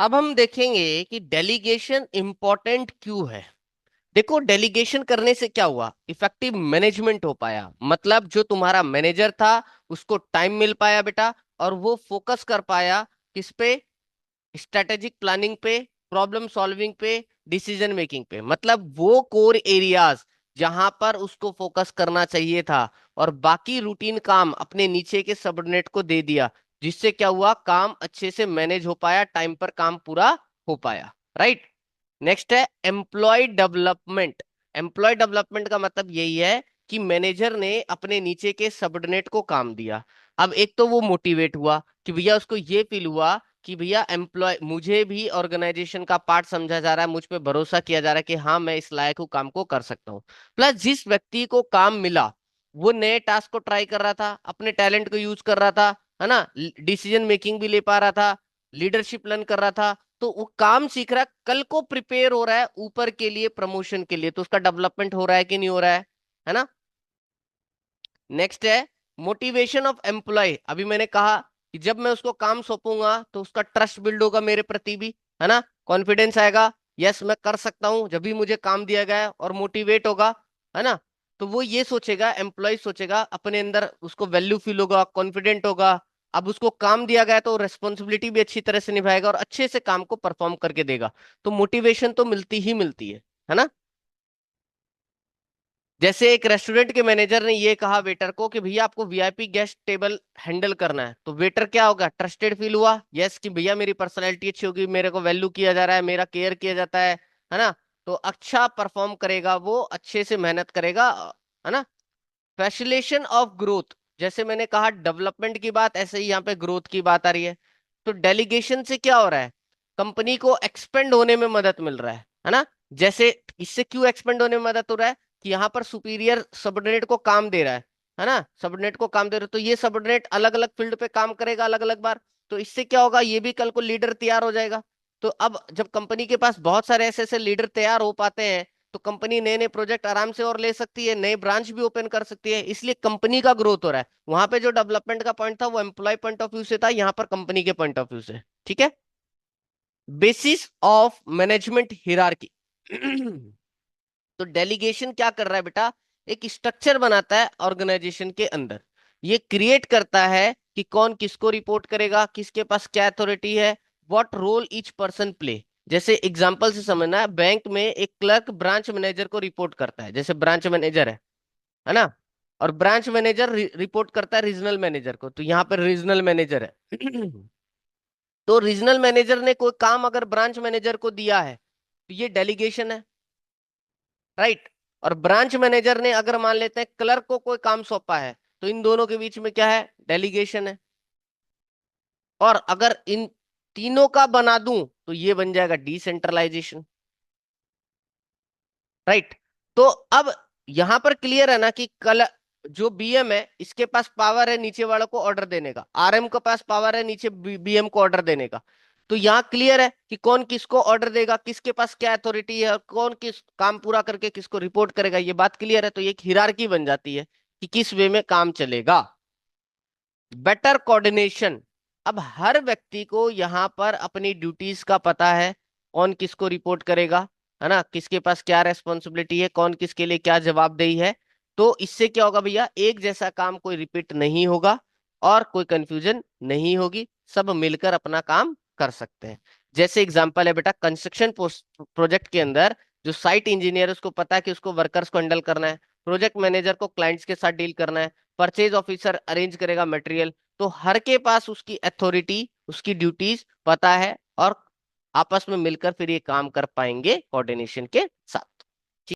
अब हम देखेंगे कि डेलीगेशन इंपॉर्टेंट क्यों है। देखो, डेलीगेशन करने से क्या हुआ, इफेक्टिव मैनेजमेंट हो पाया। मतलब जो तुम्हारा मैनेजर था उसको टाइम मिल पाया बेटा, और वो फोकस कर पाया किस पे, स्ट्रेटेजिक प्लानिंग पे, प्रॉब्लम सॉल्विंग पे, डिसीजन मेकिंग पे। मतलब वो कोर एरियाज जहां पर उसको फोकस करना चाहिए था, और बाकी रूटीन काम अपने नीचे के सबऑर्डिनेट को दे दिया, जिससे क्या हुआ, काम अच्छे से मैनेज हो पाया, टाइम पर काम पूरा हो पाया। राइट। नेक्स्ट है एम्प्लॉय डेवलपमेंट। एम्प्लॉय डेवलपमेंट का मतलब यही है कि मैनेजर ने अपने नीचे के सबऑर्डिनेट को काम दिया। अब एक तो वो मोटिवेट हुआ कि भैया, उसको ये फील हुआ कि भैया एम्प्लॉय, मुझे भी ऑर्गेनाइजेशन का पार्ट समझा जा रहा है, मुझ पे भरोसा किया जा रहा है कि हाँ मैं इस लायक हूँ, काम को कर सकता हूँ। प्लस जिस व्यक्ति को काम मिला वो नए टास्क को ट्राई कर रहा था, अपने टैलेंट को यूज कर रहा था, है ना, डिसीजन मेकिंग भी ले पा रहा था, लीडरशिप लर्न कर रहा था। तो वो काम सीख रहा है, कल को प्रिपेयर हो रहा है ऊपर के लिए, प्रमोशन के लिए, तो उसका डेवलपमेंट हो रहा है कि नहीं हो रहा है ना। नेक्स्ट है मोटिवेशन ऑफ एम्प्लॉय। अभी मैंने कहा कि जब मैं उसको काम सौंपूंगा तो उसका ट्रस्ट बिल्ड होगा मेरे प्रति भी, है ना, कॉन्फिडेंस आएगा, यस मैं कर सकता हूं जब भी मुझे काम दिया गया है, और मोटिवेट होगा, है ना। तो वो ये सोचेगा, एम्प्लॉय सोचेगा, अपने अंदर उसको वैल्यू फील होगा, कॉन्फिडेंट होगा। अब उसको काम दिया गया है तो रेस्पॉन्सिबिलिटी भी अच्छी तरह से निभाएगा और अच्छे से काम को परफॉर्म करके देगा। तो मोटिवेशन तो मिलती ही मिलती है ना। जैसे एक रेस्टोरेंट के मैनेजर ने ये कहा वेटर को कि भैया आपको वीआईपी गेस्ट टेबल हैंडल करना है, तो वेटर क्या होगा, ट्रस्टेड फील हुआ, यस कि भैया मेरी पर्सनैलिटी अच्छी होगी, मेरे को वैल्यू किया जा रहा है, मेरा केयर किया जाता है ना। तो अच्छा परफॉर्म करेगा, वो अच्छे से मेहनत करेगा, है ना। Facilitation of growth. जैसे मैंने कहा डेवलपमेंट की बात, ऐसे ही यहाँ पे ग्रोथ की बात आ रही है। तो डेलीगेशन से क्या हो रहा है, कंपनी को एक्सपेंड होने में मदद मिल रहा है ना। जैसे इससे क्यों एक्सपेंड होने में मदद हो रहा है कि यहाँ पर सुपीरियर सबऑर्डिनेट को काम दे रहा है ना, सबऑर्डिनेट को काम दे रहा है, तो ये सबऑर्डिनेट अलग अलग फील्ड पे काम करेगा अलग अलग बार। तो इससे क्या होगा, ये भी कल को लीडर तैयार हो जाएगा। तो अब जब कंपनी के पास बहुत सारे ऐसे ऐसे लीडर तैयार हो पाते हैं, तो कंपनी नए नए प्रोजेक्ट आराम से और ले सकती है, नए ब्रांच भी ओपन कर सकती है, इसलिए कंपनी का ग्रोथ हो रहा है। वहां पे जो डेवलपमेंट का पॉइंट था वो एम्प्लॉय पॉइंट ऑफ व्यू से था, यहाँ पर कंपनी के पॉइंट ऑफ व्यू से। ठीक है। Basis of management hierarchy. तो डेलीगेशन क्या कर रहा है बेटा, एक स्ट्रक्चर बनाता है ऑर्गेनाइजेशन के अंदर। ये क्रिएट करता है कि कौन किसको रिपोर्ट करेगा, किसके पास क्या अथॉरिटी है, what role each person play. जैसे एग्जांपल से समझना है, बैंक में एक क्लर्क ब्रांच मैनेजर को रिपोर्ट करता है, जैसे ब्रांच मैनेजर है ना, और ब्रांच मैनेजर रिपोर्ट करता है रीजनल मैनेजर को, तो यहाँ पर रीजनल मैनेजर है। तो रीजनल मैनेजर ने कोई काम अगर ब्रांच मैनेजर को दिया है तो ये डेलीगेशन है। राइट। और ब्रांच मैनेजर ने अगर मान लेते हैं क्लर्क को कोई काम सौंपा है, तो इन दोनों के बीच में क्या है, डेलीगेशन है। और अगर इन तीनों का बना दूं तो ये बन जाएगा डिसेंट्रलाइजेशन। राइट। तो अब यहां पर क्लियर है ना कि कल जो बीएम है इसके पास पावर है नीचे वालों को ऑर्डर देने का, आरएम के पास पावर है नीचे बीएम को ऑर्डर देने का। तो यहाँ क्लियर है कि कौन किसको ऑर्डर देगा, किसके पास क्या अथॉरिटी है, और कौन किस काम पूरा करके किसको रिपोर्ट करेगा, ये बात क्लियर है। तो ये एक हिरार्की बन जाती है कि किस वे में काम चलेगा। Better coordination. अब हर व्यक्ति को यहाँ पर अपनी ड्यूटीज का पता है, कौन किसको रिपोर्ट करेगा, है ना, किसके पास क्या रेस्पॉन्सिबिलिटी है, कौन किसके लिए क्या जवाबदेही है। तो इससे क्या होगा भैया, एक जैसा काम कोई रिपीट नहीं होगा, और कोई कंफ्यूजन नहीं होगी, सब मिलकर अपना काम कर सकते हैं। जैसे एग्जांपल है बेटा, कंस्ट्रक्शन प्रोजेक्ट के अंदर जो साइट इंजीनियर, उसको पता है कि उसको वर्कर्स को हैंडल करना है, प्रोजेक्ट मैनेजर को क्लाइंट्स के साथ डील करना है, परचेज ऑफिसर अरेंज करेगा मटेरियल। तो हर के पास उसकी अथॉरिटी, उसकी ड्यूटीज पता है, और आपस में मिलकर फिर ये काम कर पाएंगे कोऑर्डिनेशन के साथ।